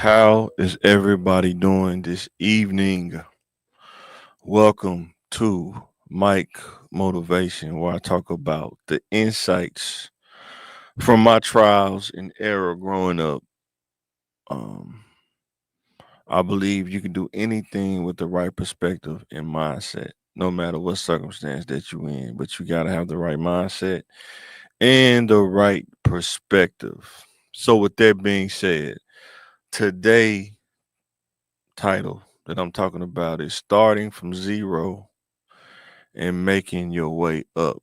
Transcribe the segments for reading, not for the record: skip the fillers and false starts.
How is everybody doing this evening? Welcome to Mike Motivation, where I talk about the insights from my trials and error growing up. Um, I believe you can do anything with the right perspective and mindset, no matter what circumstance that you're in, but you got to have the right mindset and the right perspective. So, with that being said, today title that I'm talking about is starting from zero and making your way up.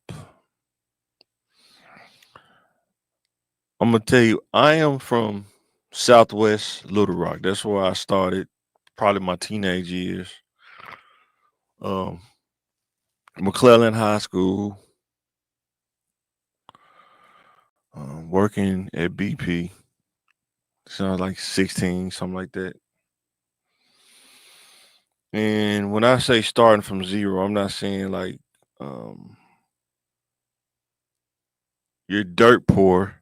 I'm gonna tell you, I am from Southwest Little Rock. That's where I started, probably my teenage years. Um, McClellan High School, working at BP. Sounds like 16, something like that. And when I say starting from zero, I'm not saying like um, you're dirt poor.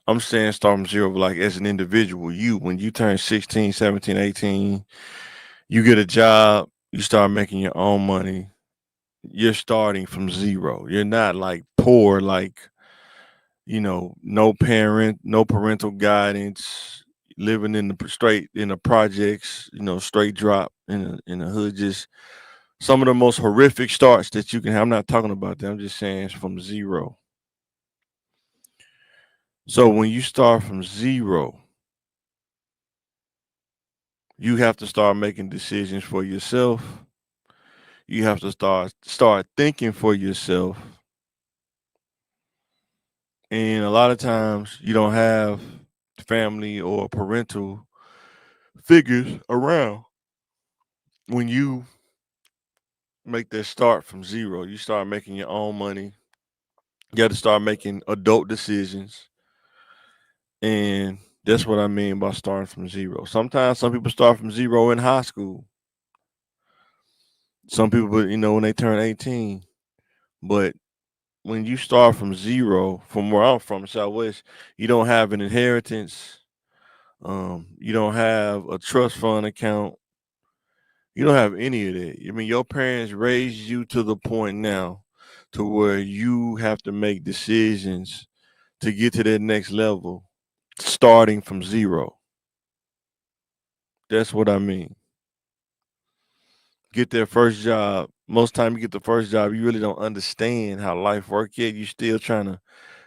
I'm saying start from zero, like as an individual, when you turn 16, 17, 18, you get a job, you start making your own money. You're starting from zero. You're not like poor, like, no parental guidance, living in the projects, straight drop in the hood. Just some of the most horrific starts that you can have. I'm not talking about that. I'm just saying it's from zero. So when you start from zero, you have to start making decisions for yourself. You have to start thinking for yourself. And a lot of times you don't have family or parental figures around when you make that start from zero. You start making your own money. You got to start making adult decisions. And that's what I mean by starting from zero. Sometimes some people start from zero in high school. Some people, when they turn 18. But when you start from zero, from where I'm from, Southwest, you don't have an inheritance. You don't have a trust fund account. You don't have any of that. I mean, your parents raised you to the point now to where you have to make decisions to get to that next level, starting from zero. That's what I mean. Get their first job. Most time you get the first job, you really don't understand how life works yet. You still trying to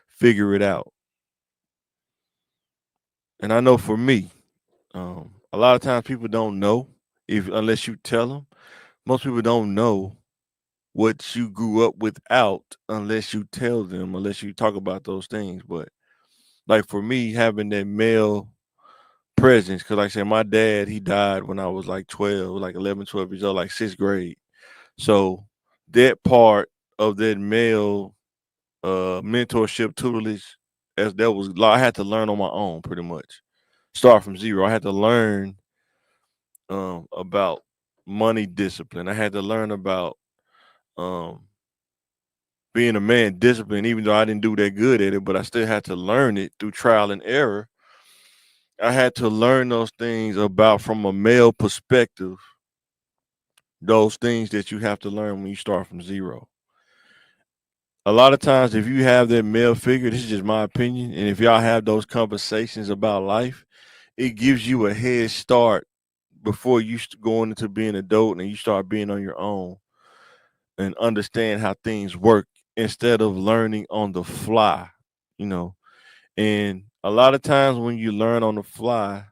figure it out. And I know for me, a lot of times people don't know if unless you tell them. Most people don't know what you grew up without unless you tell them, unless you talk about those things. But like for me, having that male presence, because like I said, my dad, he died when I was like 12, like 11, 12 years old, like sixth grade. So that part of that male mentorship tutelage, as that was, I had to learn on my own pretty much. Start from zero. I had to learn about money discipline. I had to learn about um, being a man disciplined, even though I didn't do that good at it, but I still had to learn it through trial and error. I had to learn those things about from a male perspective, those things that you have to learn when you start from zero. A lot of times, if you have that male figure, this is just my opinion, and if y'all have those conversations about life, it gives you a head start before you go into being an adult and you start being on your own and understand how things work instead of learning on the fly, you know. And a lot of times when you learn on the fly,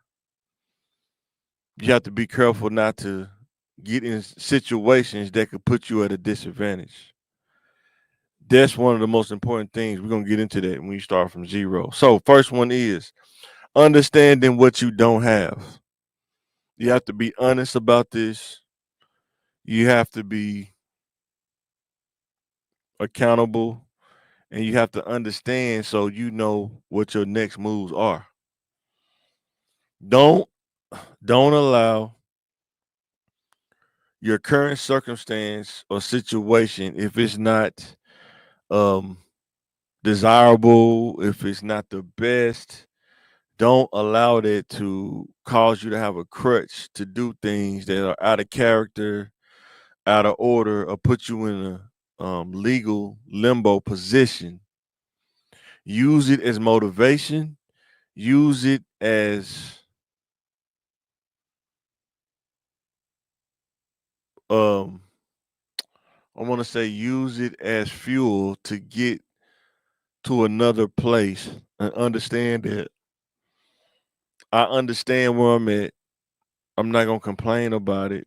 you have to be careful not to get in situations that could put you at a disadvantage. That's one of the most important things. We're gonna get into that when you start from zero. So first one is understanding what you don't have. You have to be honest about this. You have to be accountable and you have to understand so you know what your next moves are. Don't don't allow your current circumstance or situation, if it's not um desirable, if it's not the best, Don't allow that to cause you to have a crutch to do things that are out of character, out of order, or put you in a legal limbo position. Use it as motivation. Use it as um I want to say use it as fuel to get to another place and understand that I understand where I'm at. I'm not going to complain about it,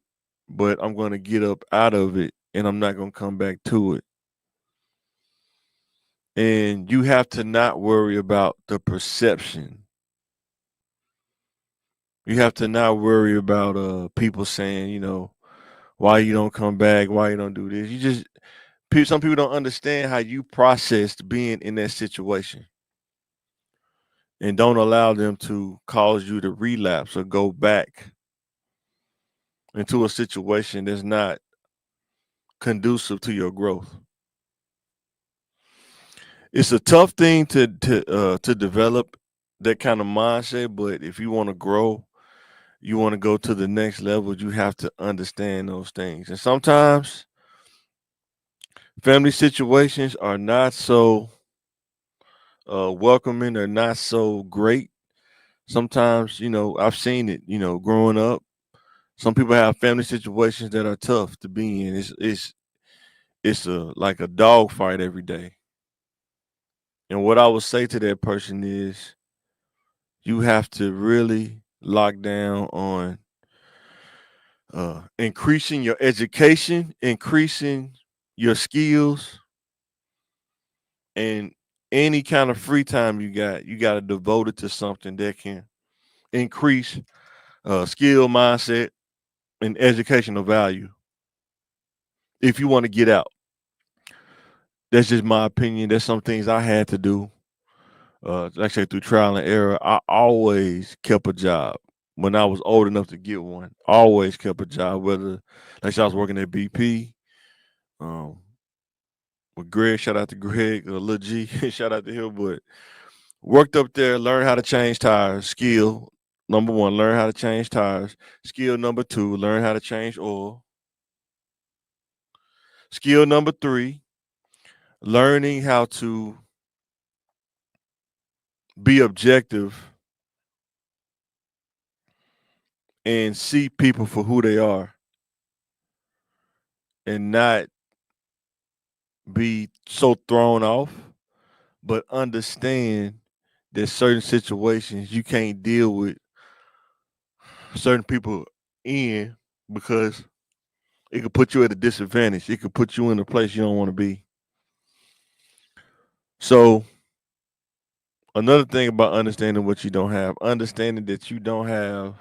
but I'm going to get up out of it and I'm not going to come back to it. And you have to not worry about the perception. You have to not worry about people saying, why you don't come back, why you don't do this. Some people don't understand how you processed being in that situation, and don't allow them to cause you to relapse or go back into a situation that's not conducive to your growth. It's a tough thing to develop that kind of mindset, but if you want to grow, you want to go to the next level, you have to understand those things. And sometimes family situations are not so welcoming, they're not so great. Sometimes, I've seen it, growing up. Some people have family situations that are tough to be in. It's like a dog fight every day. And what I would say to that person is you have to really lock down on increasing your education, increasing your skills, and any kind of free time you got to devote it to something that can increase skill, mindset, and educational value. If you want to get out, that's just my opinion. There's some things I had to do. Like I say, through trial and error, I always kept a job. When I was old enough to get one, always kept a job. Whether, like I said, I was working at BP, um, with Greg, shout out to Greg, Lil G, shout out to him. But worked up there, learned how to change tires. Skill number one, learn how to change tires. Skill number two, learn how to change oil. Skill number three, learning how to be objective and see people for who they are and not be so thrown off, but understand that certain situations you can't deal with certain people in because it could put you at a disadvantage. It could put you in a place you don't want to be. So another thing about understanding what you don't have, understanding that you don't have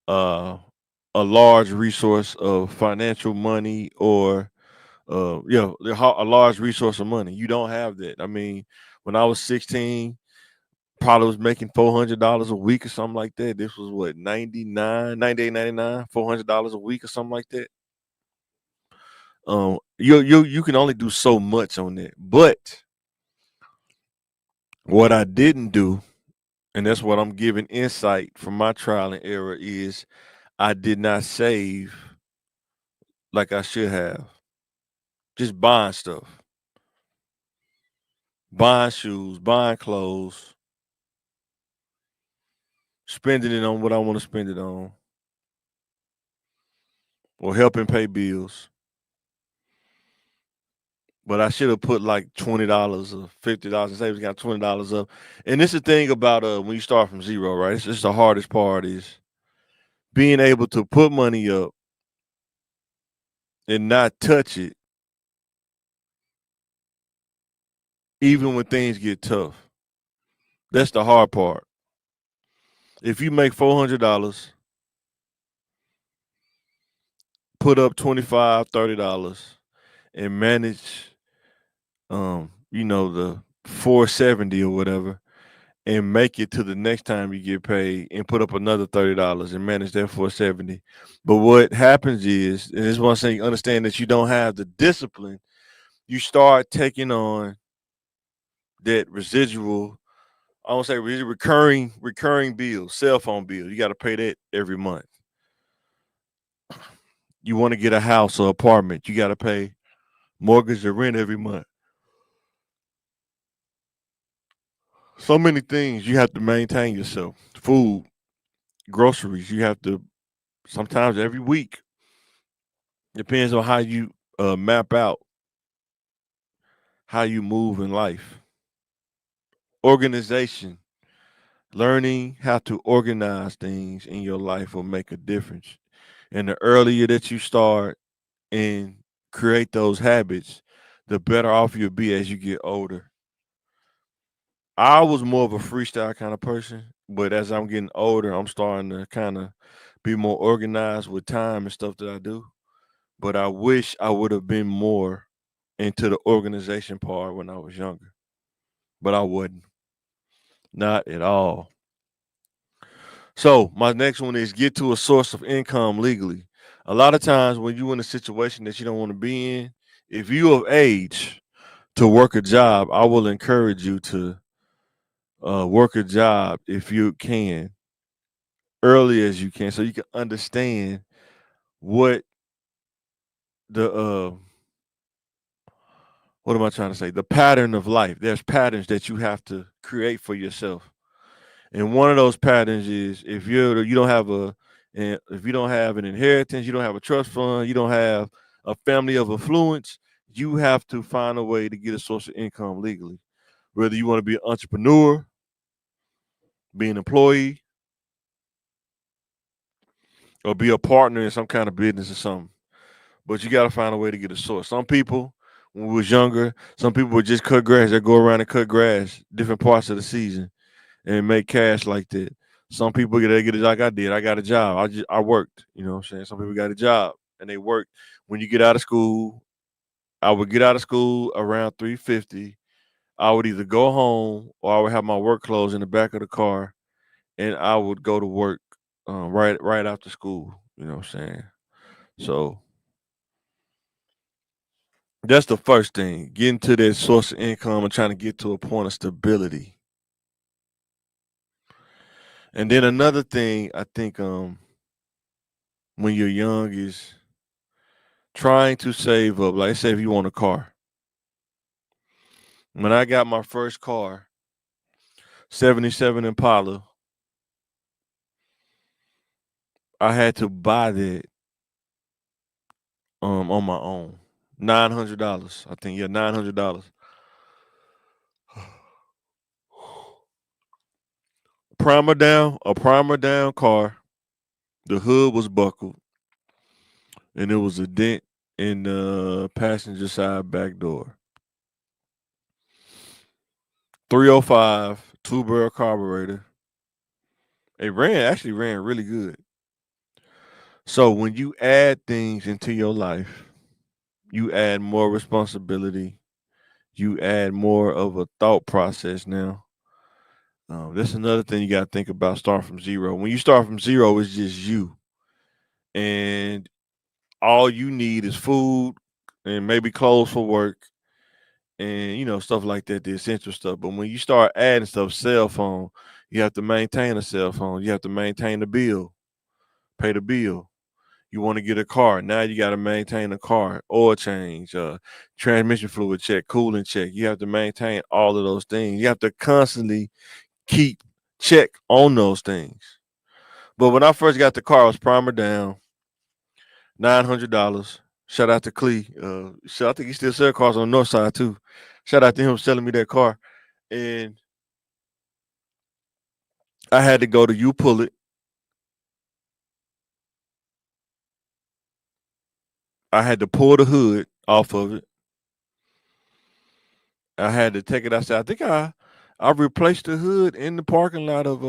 uh, a large resource of financial money or a large resource of money. You don't have that. I mean, when I was 16, probably was making $400 a week or something like that. This was what, 99, 98, 99, $400 a week or something like that. You can only do so much on that. But what I didn't do, and that's what I'm giving insight from my trial and error, is I did not save like I should have. Just buying stuff, buying shoes, buying clothes, spending it on what I want to spend it on, or helping pay bills. But I should have put like $20 or $50 in savings, got $20 up. And this is the thing about when you start from zero, right? It's just the hardest part is being able to put money up and not touch it, even when things get tough. That's the hard part. If you make $400, put up $25, $30 and manage the 470 or whatever, and make it to the next time you get paid and put up another $30 and manage that 470. But what happens is, and this is what I'm saying, understand that you don't have the discipline, you start taking on that residual I don't say recurring bills, cell phone bill. You got to pay that every month. You want to get a house or apartment, you got to pay mortgage or rent every month. So many things you have to maintain yourself. Food, groceries, you have to sometimes every week. Depends on how you map out how you move in life. Organization, learning how to organize things in your life will make a difference. And the earlier that you start and create those habits, the better off you'll be as you get older. I was more of a freestyle kind of person, but as I'm getting older, I'm starting to kind of be more organized with time and stuff that I do. But I wish I would have been more into the organization part when I was younger, but I wasn't. Not at all. So my next one is get to a source of income legally. A lot of times when you're in a situation that you don't want to be in, if you of age to work a job, I will encourage you to work a job if you can, early as you can, so you can understand what the what am I trying to say? The pattern of life. There's patterns that you have to create for yourself. And one of those patterns is if you don't have if you don't have an inheritance, you don't have a trust fund, you don't have a family of affluence, you have to find a way to get a source of income legally. Whether you want to be an entrepreneur, be an employee, or be a partner in some kind of business or something. But you got to find a way to get a source. Some people, when we was younger, some people would just cut grass. They go around and cut grass different parts of the season and make cash like that. Some people get it like I did. I got a job. I worked. You know what I'm saying? Some people got a job and they worked. When you get out of school, I would get out of school around 3:50. I would either go home or I would have my work clothes in the back of the car and I would go to work right after school. You know what I'm saying? So that's the first thing. Getting to that source of income and trying to get to a point of stability. And then another thing I think when you're young is trying to save up. Like say if you want a car. When I got my first car, 77 Impala, I had to buy that on my own. $900. I think, yeah, $900. A primer down car. The hood was buckled and there was a dent in the passenger side back door. 305, two barrel carburetor. It actually ran really good. So when you add things into your life, you add more responsibility, you add more of a thought process now. That's another thing you got to think about starting from zero. When you start from zero, it's just you. And all you need is food and maybe clothes for work and, stuff like that, the essential stuff. But when you start adding stuff, cell phone, you have to maintain a cell phone. You have to maintain the bill, pay the bill. You want to get a car. Now you got to maintain a car, oil change, transmission fluid check, cooling check. You have to maintain all of those things. You have to constantly keep check on those things. But when I first got the car, I was primer down, $900. Shout out to Clee. I think he still sells cars on the north side too. Shout out to him selling me that car. And I had to go to You Pull It. I had to pull the hood off of it. I had to take it outside. I think I replaced the hood in the parking lot of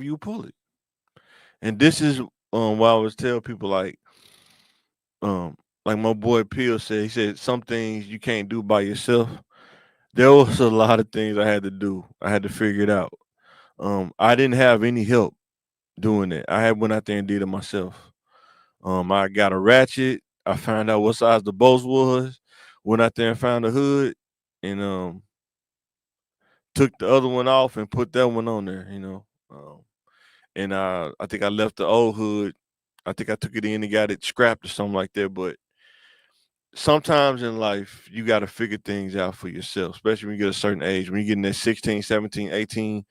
You Pull It. And this is why I was tell people like my boy Peel said, he said some things you can't do by yourself. There was a lot of things I had to do. I had to figure it out. I didn't have any help doing it. I had went out there and did it myself. I got a ratchet. I found out what size the bolts was. Went out there and found the hood. and took the other one off and put that one on there, and I think I left the old hood. I think I took it in and got it scrapped or something like that. But sometimes in life, you got to figure things out for yourself, especially when you get a certain age. When you get in that 16, 17, 18,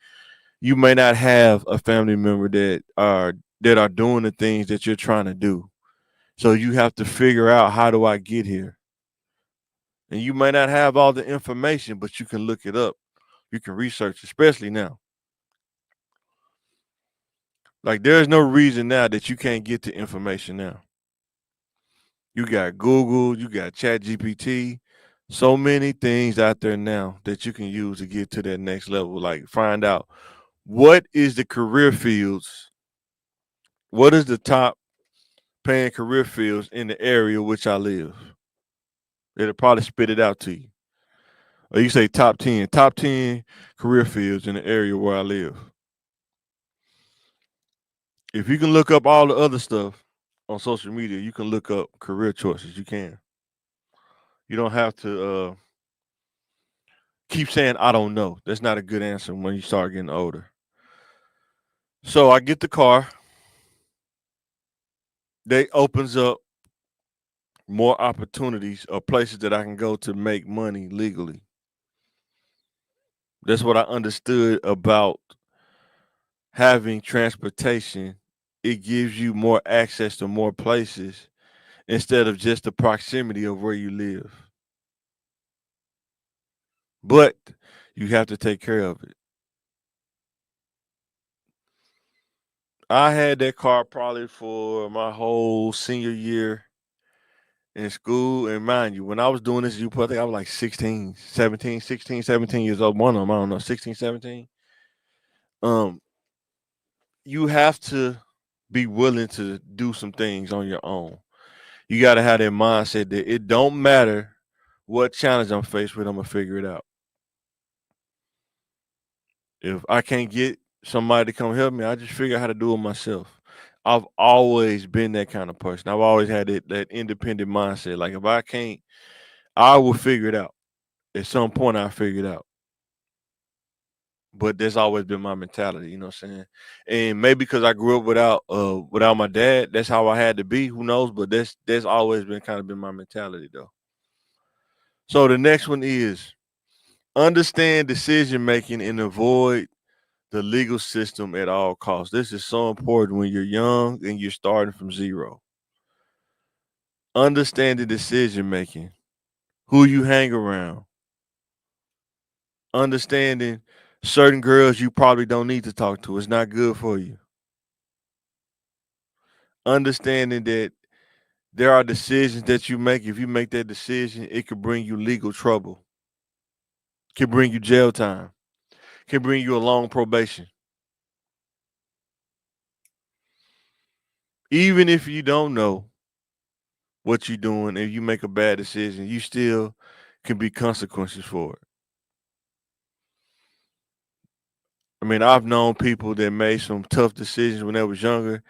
you may not have a family member that are doing the things that you're trying to do. So you have to figure out, how do I get here? And you may not have all the information, but you can look it up. You can research, especially now. Like, there's no reason now that you can't get the information now. You got Google, you got Chat GPT, so many things out there now that you can use to get to that next level. Like, find out what is the career fields, what is the top paying career fields in the area which I live. It'll probably spit it out to you. Or you say top 10 career fields in the area where I live. If you can look up all the other stuff on social media, you can look up career choices. You can. You don't have to keep saying I don't know. That's not a good answer when you start getting older. So I get the car. They opens up more opportunities or places that I can go to make money legally. That's what I understood about having transportation. It gives you more access to more places instead of just the proximity of where you live. But you have to take care of it. I had that car probably for my whole senior year in school. And mind you, when I was doing this, I think I was like 16, years old. One of them, I don't know, 16, 17. Um, you have to be willing to do some things on your own. You got to have that mindset that it don't matter what challenge I'm faced with, I'm going to figure it out. If I can't get somebody to come help me, I just figure out how to do it myself. I've always been that kind of person. I've always had that independent mindset. Like, if I can't, I will figure it out. At some point, I figure it out. But that's always been my mentality, you know what I'm saying? And maybe because I grew up without my dad, that's how I had to be. Who knows? But that's always been kind of been my mentality though. So the next one is understand decision making and avoid the legal system at all costs. This is so important when you're young and you're starting from zero. Understanding decision making, who you hang around, understanding certain girls you probably don't need to talk to. It's not good for you. Understanding that there are decisions that you make. If you make that decision, it could bring you legal trouble, can bring you jail time, can bring you a long probation. Even if you don't know what you're doing, if you make a bad decision, you still can be consequences for it. I mean, I've known people that made some tough decisions when they was younger,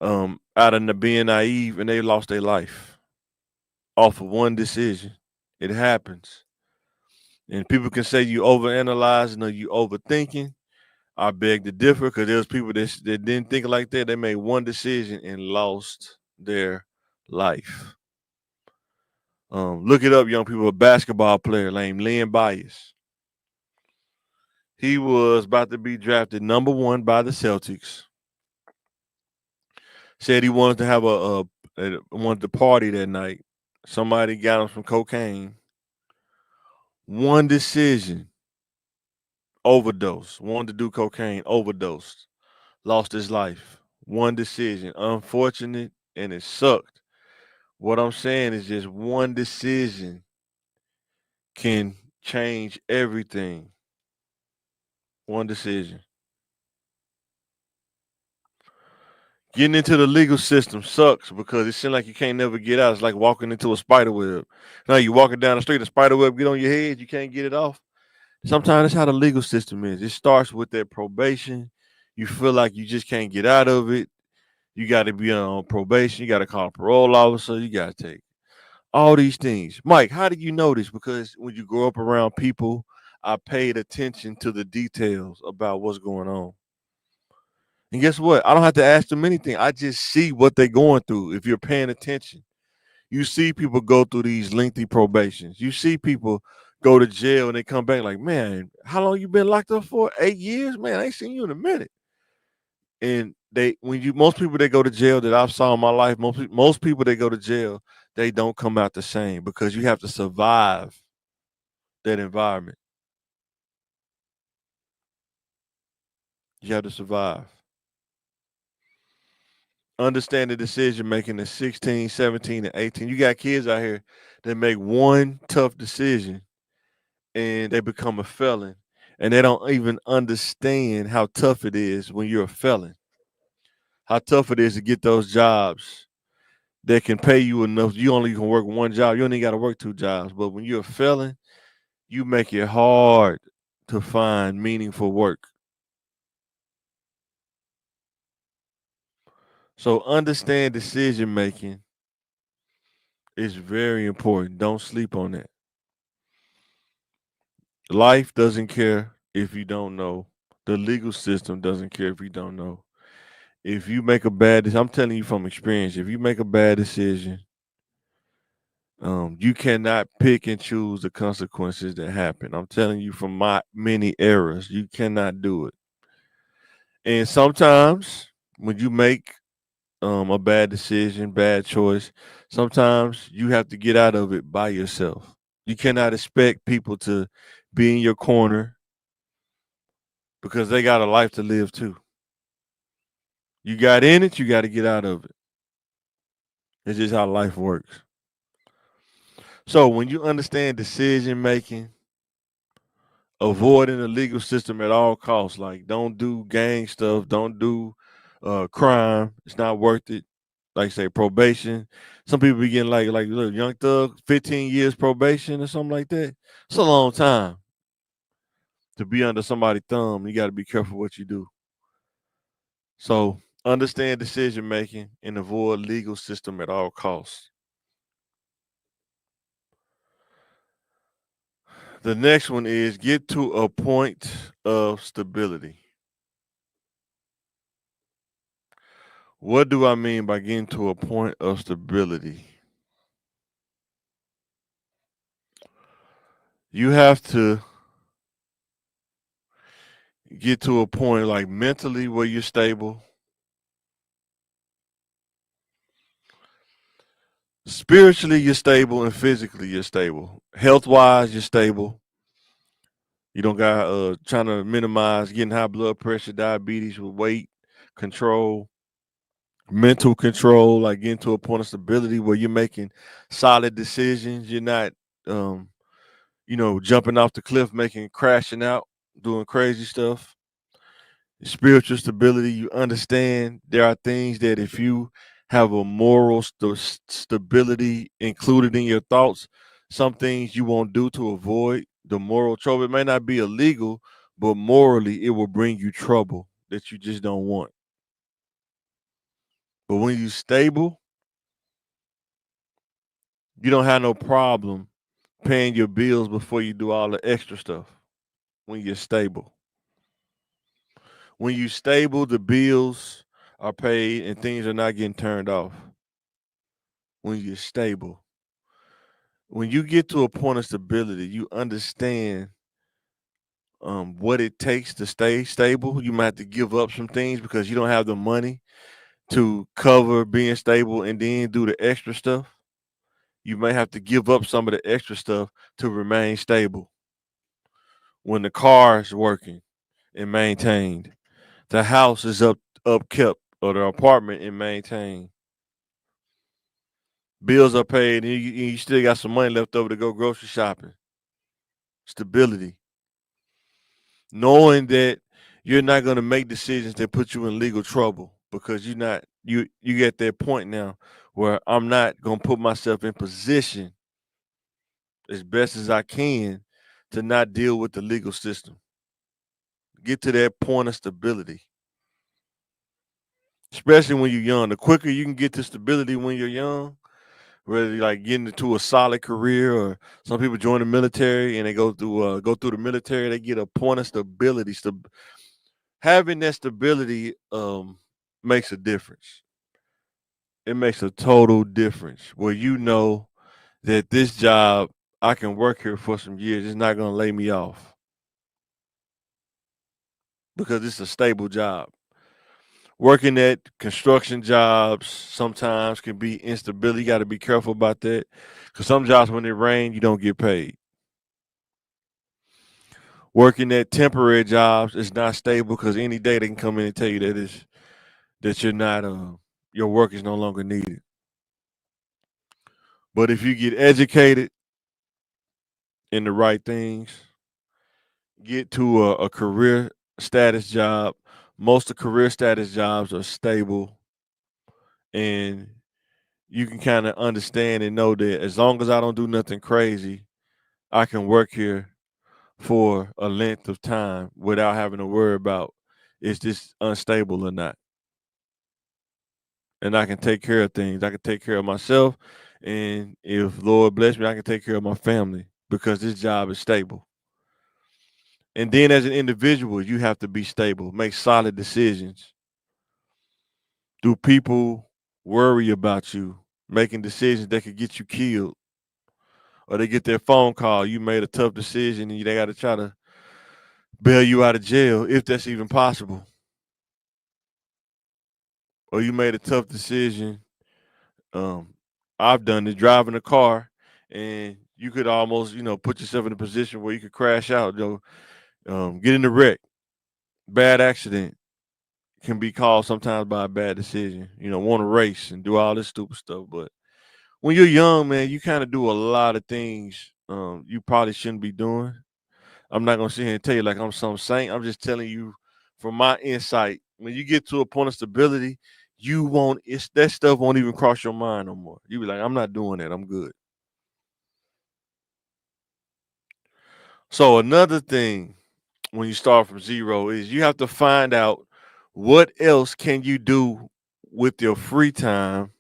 out of being naive, and they lost their life off of one decision. It happens. And people can say you overanalyzing or you overthinking. I beg to differ because there's people that didn't think like that. They made one decision and lost their life. Look it up, young people. A basketball player named Len Bias. He was about to be drafted #1 by the Celtics. Said he wanted to have wanted to party that night. Somebody got him some cocaine. One decision, overdose. Wanted to do cocaine, overdosed, lost his life. One decision, unfortunate, and it sucked. What I'm saying is just one decision can change everything. One decision. Getting into the legal system sucks because it seems like you can't never get out. It's like walking into a spider web. Now you walking down the street, the spider web get on your head, you can't get it off. Sometimes that's how the legal system is. It starts with that probation. You feel like you just can't get out of it. You got to be on probation. You got to call a parole officer. You got to take All these things. Mike, how do you know this? Because when you grow up around people, I paid attention to the details about what's going on. And guess what? I don't have to ask them anything. I just see what they're going through if you're paying attention. You see people go through these lengthy probations. You see people go to jail and they come back like, man, how long you been locked up for? 8 years? Man, I ain't seen you in a minute. And most people that go to jail that I've saw in my life, most people that go to jail, they don't come out the same because you have to survive that environment. You have to survive. Understand the decision making at 16, 17, and 18. You got kids out here that make one tough decision and they become a felon. And they don't even understand how tough it is when you're a felon. How tough it is to get those jobs that can pay you enough. You only can work one job. You only got to work two jobs. But when you're a felon, you make it hard to find meaningful work. So understand decision making is very important. Don't sleep on that. Life doesn't care if you don't know. The legal system doesn't care if you don't know. If you make a bad decision, I'm telling you from experience, if you make a bad decision, you cannot pick and choose the consequences that happen. I'm telling you from my many errors, you cannot do it. And sometimes when you make a bad decision, bad choice, sometimes you have to get out of it by yourself. You cannot expect people to be in your corner because they got a life to live too. You got in it, you got to get out of it. It's just how life works. So when you understand decision making, avoiding the legal system at all costs, like don't do gang stuff, don't do crime. It's not worth it. Like say probation. Some people be getting like look, Young Thug, 15 years probation or something like that. It's a long time to be under somebody's thumb. You got to be careful what you do. So understand decision making and avoid legal system at all costs. The next one is get to a point of stability. What do I mean by getting to a point of stability? You have to get to a point like mentally where you're stable, spiritually you're stable, and physically you're stable. Health wise, you're stable. You don't got trying to minimize getting high blood pressure, diabetes with weight control, mental control, like getting to a point of stability where you're making solid decisions. You're not jumping off the cliff, making crashing out, doing crazy stuff. Spiritual stability, you understand there are things that if you have a moral stability included in your thoughts, some things you won't do to avoid the moral trouble. It may not be illegal, but morally it will bring you trouble that you just don't want. But when you're stable, you don't have no problem paying your bills before you do all the extra stuff when you're stable. When you're stable, the bills are paid and things are not getting turned off. When you're stable, when you get to a point of stability, you understand what it takes to stay stable. You might have to give up some things because you don't have the money to cover being stable and then do the extra stuff. You may have to give up some of the extra stuff to remain stable. When the car is working and maintained, the house is upkept or the apartment and maintained. Bills are paid and you still got some money left over to go grocery shopping. Stability. Knowing that you're not going to make decisions that put you in legal trouble because you get that point now where I'm not going to put myself in position as best as I can to not deal with the legal system. Get to that point of stability, especially when you're young. The quicker you can get to stability when you're young, whether you like getting into a solid career, or some people join the military and they go through the military, they get a point of stability. Having that stability makes a difference. It makes a total difference where you know that this job, I can work here for some years. It's not gonna lay me off because it's a stable job. Working at construction jobs sometimes can be instability. You got to be careful about that because some jobs, when it rains, you don't get paid. Working at temporary jobs is not stable because any day they can come in and tell you that you're not your work is no longer needed. But if you get educated in the right things, get to a career status job. Most of career status jobs are stable, and you can kind of understand and know that as long as I don't do nothing crazy, I can work here for a length of time without having to worry about is this unstable or not. And I can take care of things. I can take care of myself. And if Lord bless me, I can take care of my family because this job is stable. And then as an individual, you have to be stable, make solid decisions. Do people worry about you making decisions that could get you killed? Or they get their phone call, you made a tough decision and they got to try to bail you out of jail, if that's even possible. Or you made a tough decision. Um, I've done it, driving a car, and you could almost, put yourself in a position where you could crash out, get in a wreck. Bad accident can be caused sometimes by a bad decision. Want to race and do all this stupid stuff, but when you're young, man, you kind of do a lot of things you probably shouldn't be doing. I'm not gonna sit here and tell you like I'm some saint. I'm just telling you from my insight. When you get to a point of stability, you won't. It's that stuff won't even cross your mind no more. You be like, I'm not doing that. I'm good. So another thing when you start from zero is you have to find out what else can you do with your free time.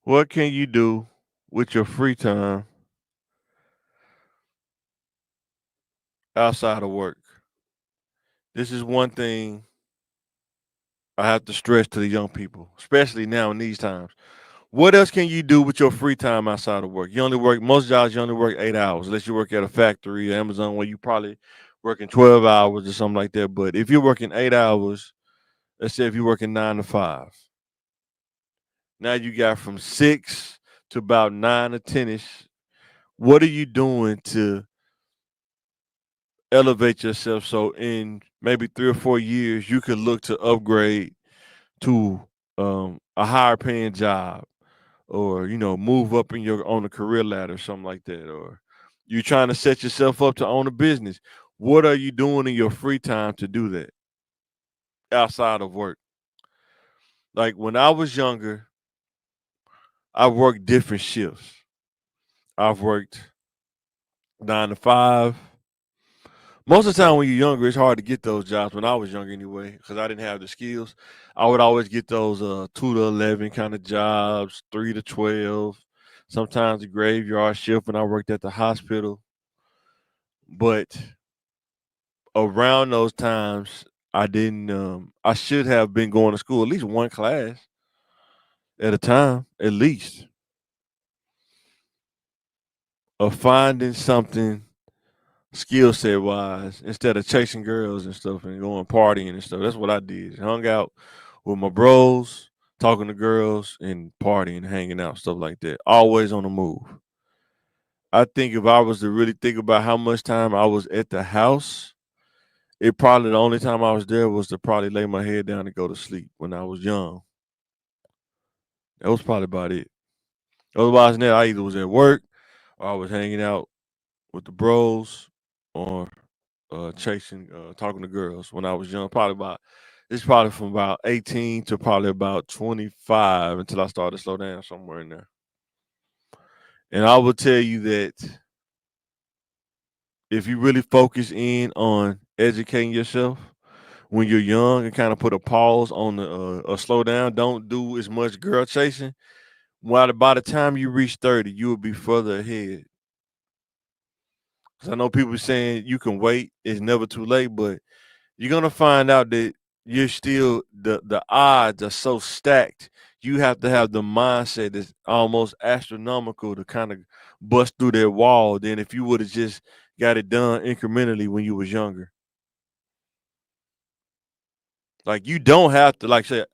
What can you do with your free time outside of work? This is one thing I have to stress to the young people, especially now in these times. What else can you do with your free time outside of work? You only work most jobs. You only work 8 hours, unless you work at a factory or Amazon, where you probably working 12 hours or something like that. But if you're working 8 hours, let's say if you're working 9 to 5, now you got from 6 to about 9 or 10ish. What are you doing to elevate yourself so in maybe 3 or 4 years you could look to upgrade to a higher paying job, or move up in your on a career ladder or something like that, or you're trying to set yourself up to own a business? What are you doing in your free time to do that outside of work? Like when I was younger, I worked different shifts. I've worked 9 to 5. Most of the time when you're younger, it's hard to get those jobs. When I was younger anyway, because I didn't have the skills, I would always get those 2 to 11 kind of jobs, 3 to 12, sometimes a graveyard shift when I worked at the hospital. But around those times, I didn't. I should have been going to school at least one class at a time, at least, of finding something skill set wise instead of chasing girls and stuff and going partying and stuff. That's what I did. Hung out with my bros, talking to girls and partying, hanging out, stuff like that. Always on the move. I think if I was to really think about how much time I was at the house, it probably the only time I was there was to probably lay my head down and go to sleep when I was young. That was probably about it. Otherwise than that, I either was at work or I was hanging out with the bros or chasing, talking to girls when I was young. Probably about it's probably from about 18 to probably about 25 until I started to slow down somewhere in there. And I will tell you that if you really focus in on educating yourself when you're young and kind of put a pause on the or slow down, don't do as much girl chasing. While by the time you reach 30, you will be further ahead. Because I know people saying you can wait, it's never too late, but you're gonna find out that you're still the odds are so stacked. You have to have the mindset that's almost astronomical to kind of bust through that wall than if you would have just got it done incrementally when you was younger. Like you don't have to like say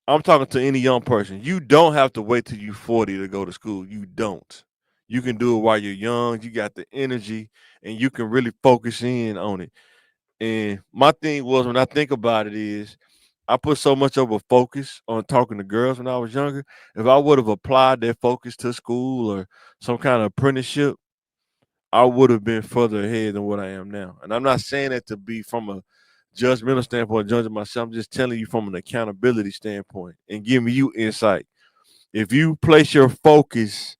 I'm talking to any young person. You don't have to wait till you're 40 to go to school. You don't. You can do it while you're young. You got the energy and you can really focus in on it. And my thing was when I think about it is I put so much of a focus on talking to girls when I was younger. If I would have applied that focus to school or some kind of apprenticeship, I would have been further ahead than what I am now. And I'm not saying that to be from a judgmental standpoint, judging myself. I'm just telling you from an accountability standpoint and giving you insight. If you place your focus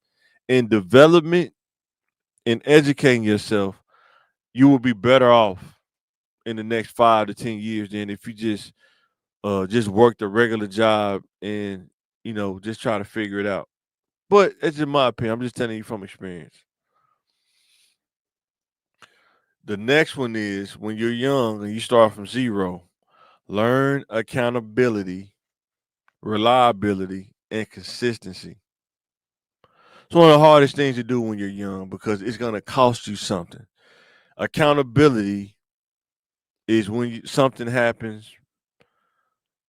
in development and educating yourself, you will be better off in the next 5 to 10 years than if you just work the regular job and just try to figure it out. But it's just my opinion. I'm just telling you from experience. The next one is when you're young and you start from zero, learn accountability, reliability, and consistency. It's one of the hardest things to do when you're young because it's going to cost you something. Accountability is when something happens,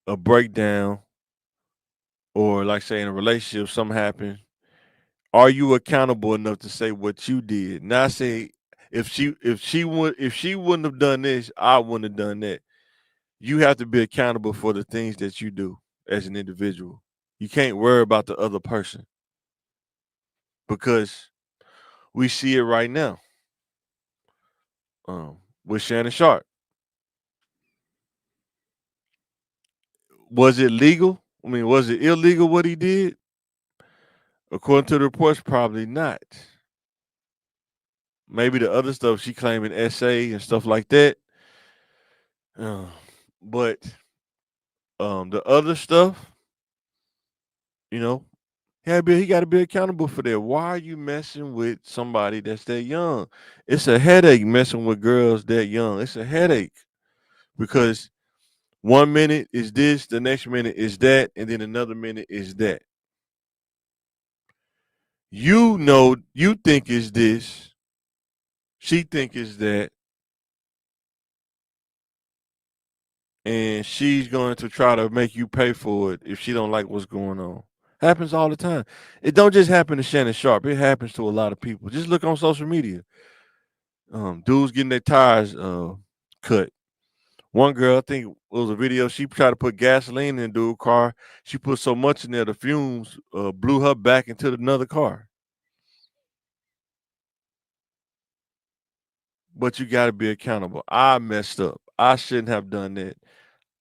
a breakdown, or like say in a relationship, something happens. Are you accountable enough to say what you did? Not say if she wouldn't have done this, I wouldn't have done that. You have to be accountable for the things that you do as an individual. You can't worry about the other person because we see it right now with Shannon Sharp. Was it legal? I mean, was it illegal what he did? According to the reports, probably not. Maybe the other stuff she claiming essay and stuff like that. Uh, but the other stuff, you know, he got to be accountable for that. Why are you messing with somebody that's that young? It's a headache messing with girls that young. It's a headache because 1 minute is this, the next minute is that, and then another minute is that. You think is this, she think is that, and she's going to try to make you pay for it if she don't like what's going on. Happens all the time. It don't just happen to Shannon Sharp. It happens to a lot of people. Just look on social media. Dudes getting their tires cut. One girl, I think it was a video. She tried to put gasoline in a dude's car. She put so much in there, the fumes blew her back into another car. But you got to be accountable. I messed up. I shouldn't have done that.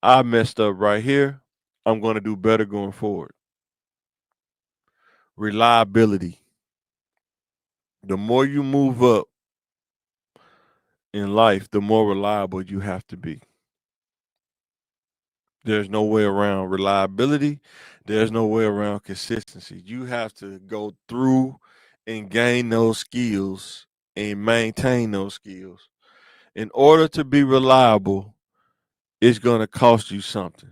I messed up right here. I'm going to do better going forward. Reliability. The more you move up in life, the more reliable you have to be. There's no way around reliability. There's no way around consistency. You have to go through and gain those skills and maintain those skills. In order to be reliable, it's going to cost you something.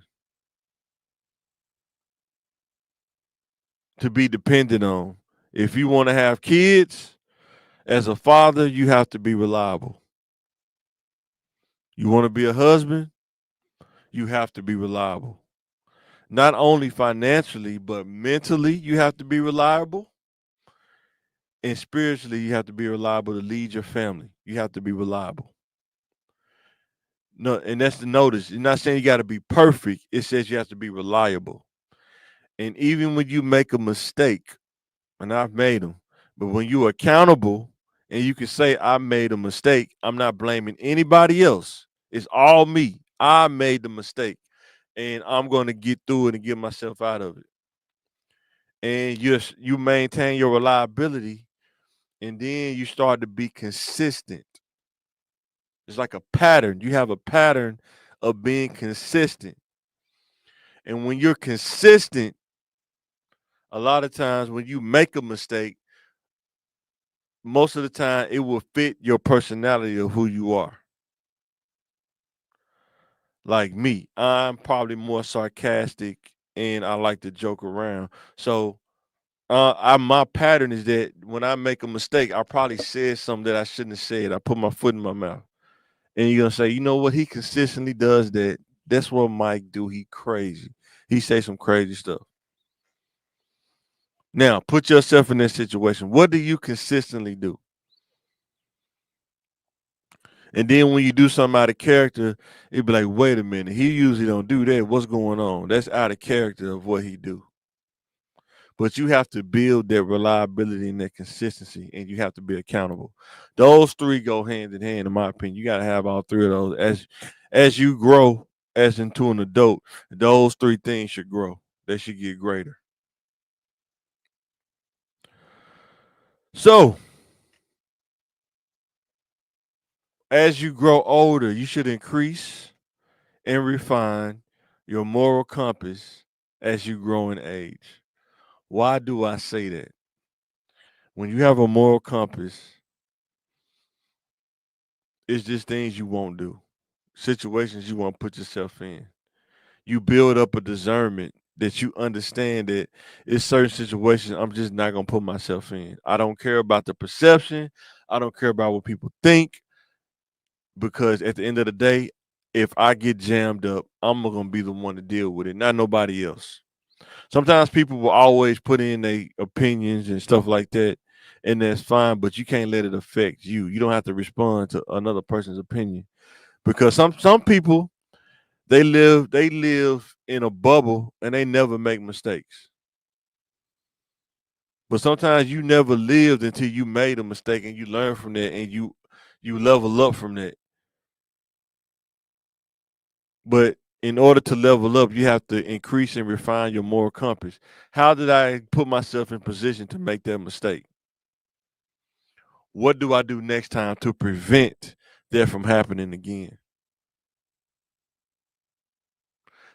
To be dependent on. If you want to have kids, as a father, you have to be reliable. You want to be a husband, you have to be reliable. Not only financially, but mentally, you have to be reliable. And spiritually, you have to be reliable to lead your family. You have to be reliable. No, and that's the notice. It's not saying you got to be perfect. It says you have to be reliable. And even when you make a mistake, and I've made them, but when you're accountable and you can say, I made a mistake, I'm not blaming anybody else. It's all me. I made the mistake and I'm going to get through it and get myself out of it. And you maintain your reliability and then you start to be consistent. It's like a pattern. You have a pattern of being consistent. And when you're consistent, a lot of times when you make a mistake, most of the time it will fit your personality of who you are. Like me, I'm probably more sarcastic and I like to joke around. So my pattern is that when I make a mistake, I probably said something that I shouldn't have said. I put my foot in my mouth. And you're gonna say, you know what? He consistently does that. That's what Mike do. He crazy. He say some crazy stuff. Now, put yourself in that situation. What do you consistently do? And then when you do something out of character, it'd be like, wait a minute, he usually don't do that. What's going on? That's out of character of what he do. But you have to build that reliability and that consistency, and you have to be accountable. Those three go hand in hand, in my opinion. You got to have all three of those. As you grow as into an adult, those three things should grow. They should get greater. So as you grow older, you should increase and refine your moral compass as you grow in age. Why do I say that? When you have a moral compass, it's just things you won't do, situations you won't put yourself in. You build up a discernment that you understand that it's certain situations I'm just not gonna put myself in. I don't care about the perception. I don't care about what people think because at the end of the day, if I get jammed up, I'm gonna be the one to deal with it, not nobody else. Sometimes people will always put in their opinions and stuff like that, and that's fine, but you can't let it affect you. You don't have to respond to another person's opinion because some people they live in a bubble and they never make mistakes. But sometimes you never lived until you made a mistake and you learn from that and you level up from that. But in order to level up, you have to increase and refine your moral compass. How did I put myself in position to make that mistake? What do I do next time to prevent that from happening again?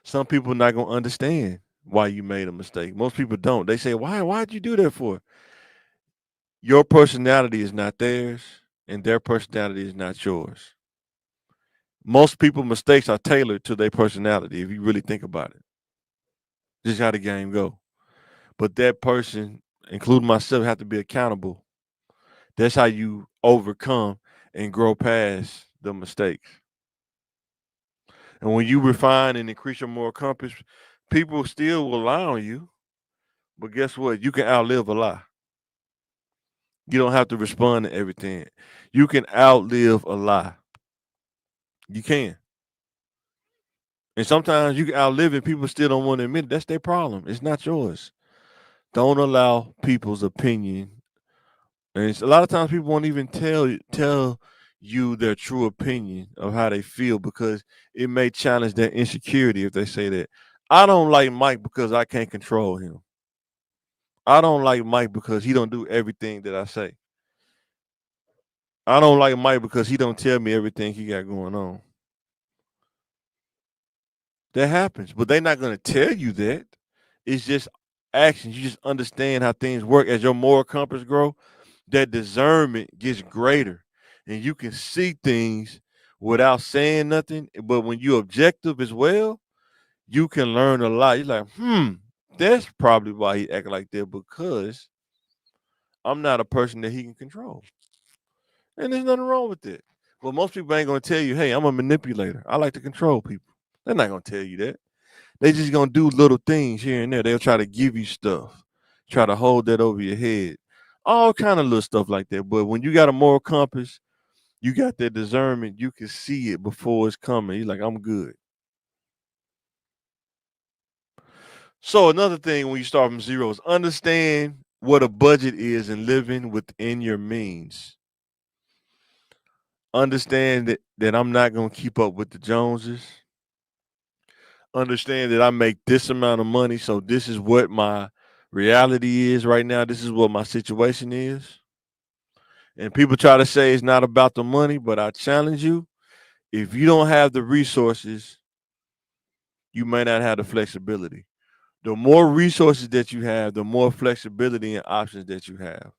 Some people not gonna understand why you made a mistake. Most people don't. They say, Why'd you do that for?" Your personality is not theirs, and their personality is not yours. Most people mistakes are tailored to their personality. If you really think about it, just how the game go. But that person, including myself, have to be accountable. That's how you overcome and grow past the mistakes. And when you refine and increase your moral compass, people still will lie on you. But guess what? You can outlive a lie. You don't have to respond to everything. You can outlive a lie. You can. And sometimes you can outlive it. People still don't want to admit it. That's their problem. It's not yours. Don't allow people's opinion. And a lot of times people won't even tell you their true opinion of how they feel because it may challenge their insecurity if they say that. I don't like Mike because I can't control him. I don't like Mike because he don't do everything that I say. I don't like Mike because he don't tell me everything he got going on. That happens, but they're not going to tell you that. It's just actions. You just understand how things work as your moral compass grow. That discernment gets greater, and you can see things without saying nothing. But when you're objective as well, you can learn a lot. You're like, that's probably why he acting like that because I'm not a person that he can control, and there's nothing wrong with it. But most people ain't gonna tell you, hey, I'm a manipulator. I like to control people. They're not gonna tell you that. They just gonna do little things here and there. They'll try to give you stuff, try to hold that over your head, all kind of little stuff like that. But when you got a moral compass, you got that discernment. You can see it before it's coming. You're like, I'm good. So another thing when you start from zero is understand what a budget is and living within your means. Understand that I'm not gonna keep up with the Joneses. Understand that I make this amount of money, so this is what my reality is right now. This is what my situation is. And people try to say it's not about the money, but I challenge you. If you don't have the resources, you may not have the flexibility. The more resources that you have, the more flexibility and options that you have.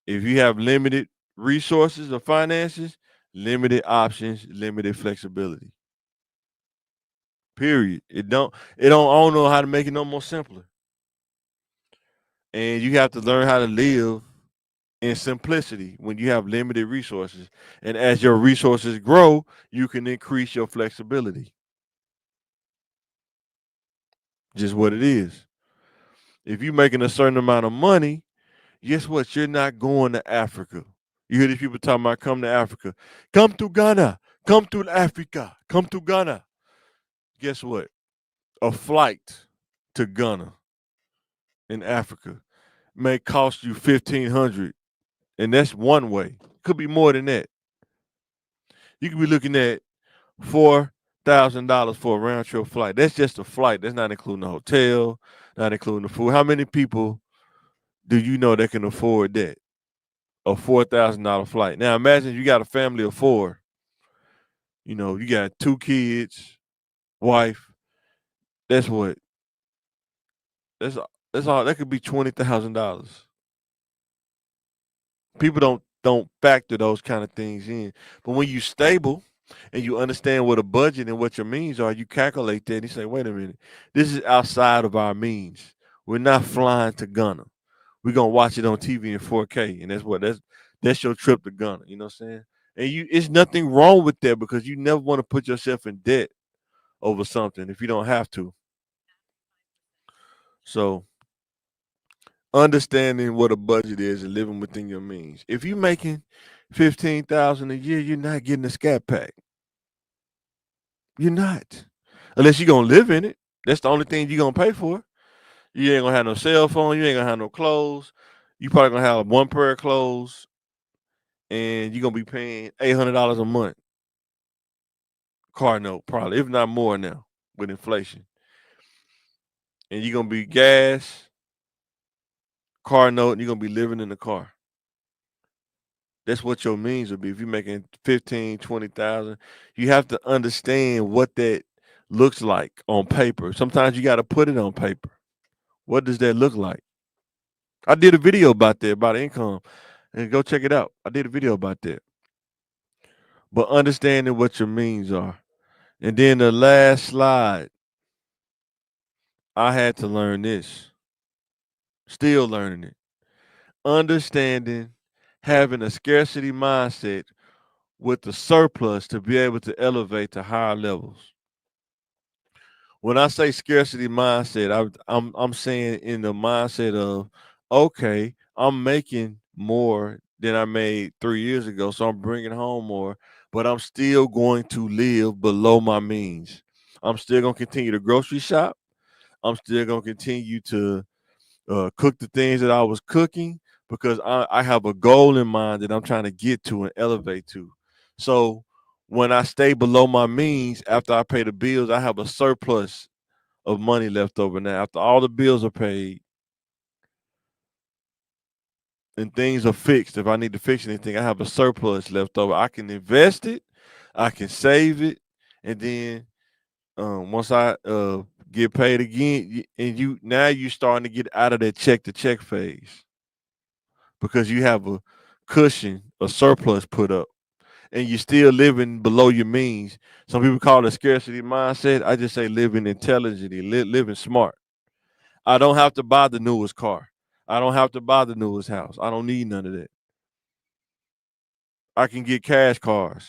If you have limited resources or finances, limited options, limited flexibility. Period. It don't I don't know how to make it no more simpler. And you have to learn how to live in simplicity when you have limited resources. And as your resources grow, you can increase your flexibility. Just what it is. If you're making a certain amount of money, guess what? You're not going to Africa. You hear these people talking about come to Africa. Come to Ghana. Come to Africa. Come to Ghana. Guess what? A flight to Ghana in Africa may cost you 1,500, and that's one way. Could be more than that. You could be looking at $4,000 for a round trip flight. That's just a flight. That's not including the hotel, not including the food. How many people do you know that can afford that? A $4,000 flight. Now imagine you got a family of four. You got two kids, wife. That's what. That's that's all. That could be $20,000. People don't factor those kind of things in. But when you stable and you understand what a budget and what your means are, you calculate that and you say, wait a minute, this is outside of our means. We're not flying to Ghana. We're gonna watch it on TV in 4K, and that's your trip to Ghana. You know what I'm saying? And it's nothing wrong with that because you never want to put yourself in debt over something if you don't have to. So understanding what a budget is and living within your means. If you're making 15,000 a year, you're not getting a scat pack. You're not. Unless you're gonna live in it. That's the only thing you're gonna pay for. You ain't gonna have no cell phone, you ain't gonna have no clothes. You probably gonna have one pair of clothes and you're gonna be paying $800 a month. Car note, probably, if not more now with inflation. And you're gonna be gas, car note, and you're gonna be living in the car. That's what your means would be. If you're making 15, 20,000, you have to understand what that looks like on paper. Sometimes you got to put it on paper. What does that look like? I did a video about that, about income, and go check it out. I did a video about that. But understanding what your means are. And then the last slide, I had to learn this. Still learning it. Understanding, having a scarcity mindset with the surplus to be able to elevate to higher levels. When I say scarcity mindset, I'm saying in the mindset of, okay, I'm making more than I made 3 years ago, so I'm bringing home more, but I'm still going to live below my means. I'm still going to continue to grocery shop. I'm still going to continue to cook the things that I was cooking because I have a goal in mind that I'm trying to get to and elevate to. So when I stay below my means after I pay the bills, I have a surplus of money left over now. After all the bills are paid and things are fixed, if I need to fix anything, I have a surplus left over. I can invest it, I can save it, and then once I get paid again, and you starting to get out of that check to check phase because you have a cushion, a surplus put up, and you're still living below your means. Some people call it a scarcity mindset. I just say living intelligently, living smart. I don't have to buy the newest car. I don't have to buy the newest house. I don't need none of that. I can get cash cars.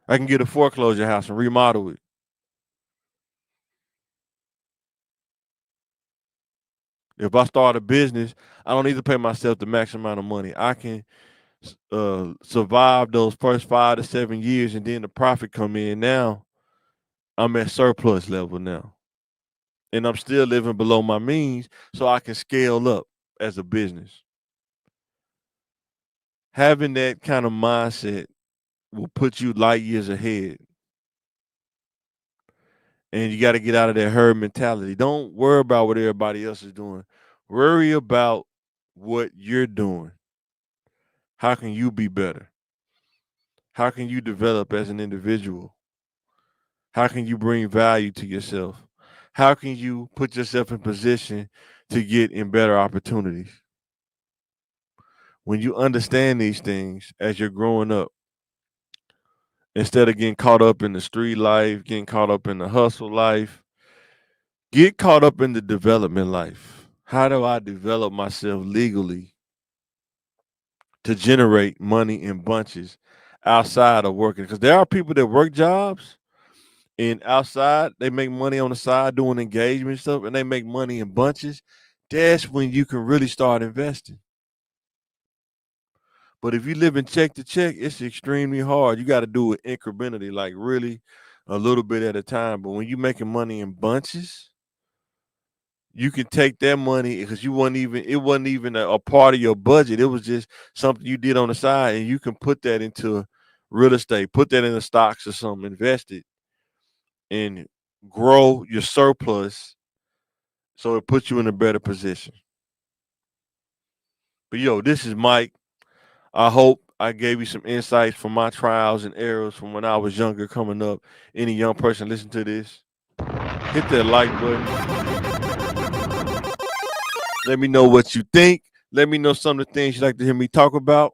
I can get a foreclosure house and remodel it. If I start a business, I don't need to pay myself the max amount of money. I can survive those first 5 to 7 years, and then the profit come in. Now I'm at surplus level now, and I'm still living below my means, so I can scale up as a business. Having that kind of mindset will put you light years ahead. And you got to get out of that herd mentality. Don't worry about what everybody else is doing. Worry about what you're doing. How can you be better? How can you develop as an individual? How can you bring value to yourself? How can you put yourself in position to get in better opportunities? When you understand these things as you're growing up, instead of getting caught up in the street life, getting caught up in the hustle life, get caught up in the development life. How do I develop myself legally to generate money in bunches outside of working? Because there are people that work jobs and outside they make money on the side doing engagement stuff and they make money in bunches. That's when you can really start investing. But if you live in check to check, it's extremely hard. You got to do it incrementally, like really a little bit at a time. But when you're making money in bunches, you can take that money because it wasn't even a part of your budget. It was just something you did on the side, and you can put that into real estate, put that in the stocks or something, invest it, and grow your surplus so it puts you in a better position. But yo, this is Mike. I hope I gave you some insights from my trials and errors from when I was younger coming up. Any young person listen to this, hit that like button. Let me know what you think. Let me know some of the things you'd like to hear me talk about.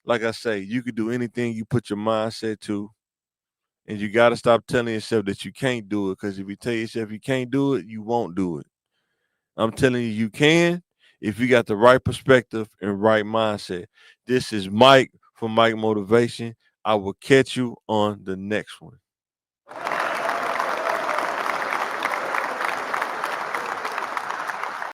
Like I say, you can do anything you put your mindset to. And you got to stop telling yourself that you can't do it. Because if you tell yourself you can't do it, you won't do it. I'm telling you, you can if you got the right perspective and right mindset. This is Mike from Mike Motivation. I will catch you on the next one.